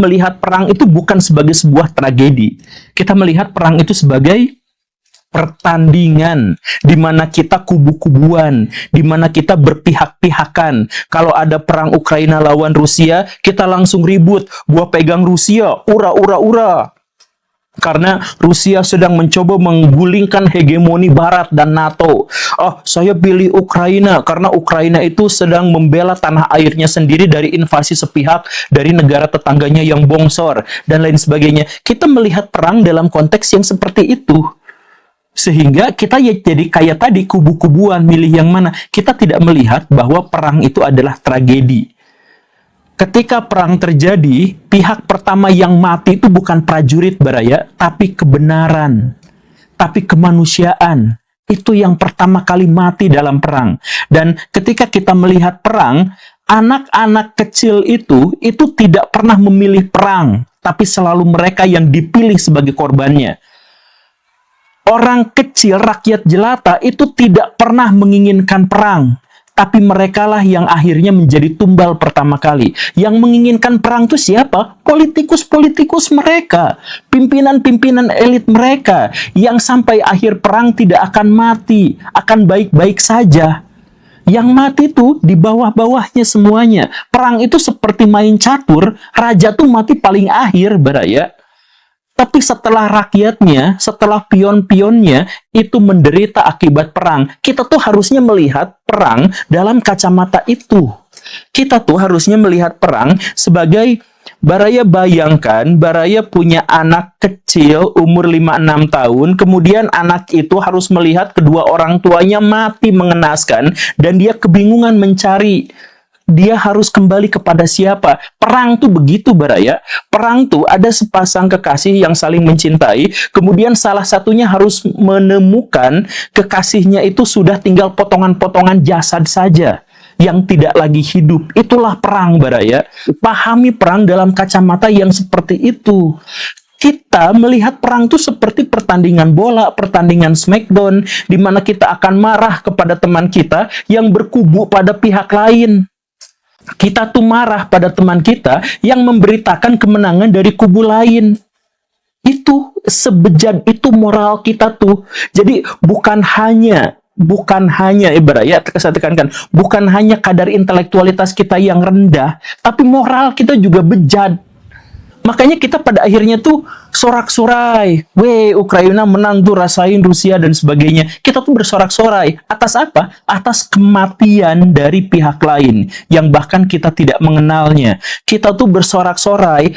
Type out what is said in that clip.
melihat perang itu bukan sebagai sebuah tragedi. Kita melihat perang itu sebagai pertandingan, di mana kita kubu-kubuan, di mana kita berpihak-pihakan. Kalau ada perang Ukraina lawan Rusia, kita langsung ribut, gua pegang Rusia, ura, ura, ura. Karena Rusia sedang mencoba menggulingkan hegemoni Barat dan NATO. Oh, saya pilih Ukraina karena Ukraina itu sedang membela tanah airnya sendiri dari invasi sepihak dari negara tetangganya yang bongsor, dan lain sebagainya. Kita melihat perang dalam konteks yang seperti itu. Sehingga kita ya jadi kayak tadi, kubu-kubuan, milih yang mana. Kita tidak melihat bahwa perang itu adalah tragedi. Ketika perang terjadi, pihak pertama yang mati itu bukan prajurit Baraya, tapi kebenaran, tapi kemanusiaan. Itu yang pertama kali mati dalam perang. Dan ketika kita melihat perang, anak-anak kecil itu tidak pernah memilih perang, tapi selalu mereka yang dipilih sebagai korbannya. Orang kecil, rakyat jelata itu tidak pernah menginginkan perang. Tapi merekalah yang akhirnya menjadi tumbal pertama kali. Yang menginginkan perang itu siapa? Politikus-politikus mereka. Pimpinan-pimpinan elit mereka. Yang sampai akhir perang tidak akan mati. Akan baik-baik saja. Yang mati itu di bawah-bawahnya semuanya. Perang itu seperti main catur. Raja tuh mati paling akhir, Baraya. Tapi setelah rakyatnya, setelah pion-pionnya itu menderita akibat perang, kita tuh harusnya melihat perang dalam kacamata itu. Kita tuh harusnya melihat perang sebagai, Baraya bayangkan, Baraya punya anak kecil umur 5-6 tahun, kemudian anak itu harus melihat kedua orang tuanya mati mengenaskan, dan dia kebingungan mencari. Dia harus kembali kepada siapa? Perang tuh begitu, Baraya. Perang tuh ada sepasang kekasih yang saling mencintai, kemudian salah satunya harus menemukan kekasihnya itu sudah tinggal potongan-potongan jasad saja yang tidak lagi hidup. Itulah perang, Baraya. Pahami perang dalam kacamata yang seperti itu. Kita melihat perang itu seperti pertandingan bola, pertandingan smackdown, di mana kita akan marah kepada teman kita yang berkubu pada pihak lain. Kita tuh marah pada teman kita yang memberitakan kemenangan dari kubu lain. Itu sebejat itu moral kita tuh. Jadi bukan hanya Baraya, saya tekankan, bukan hanya kadar intelektualitas kita yang rendah, tapi moral kita juga bejat. Makanya kita pada akhirnya tuh sorak-sorai, weh Ukraina menang tuh, rasain Rusia dan sebagainya. Kita tuh bersorak-sorai atas apa? Atas kematian dari pihak lain yang bahkan kita tidak mengenalnya. Kita tuh bersorak-sorai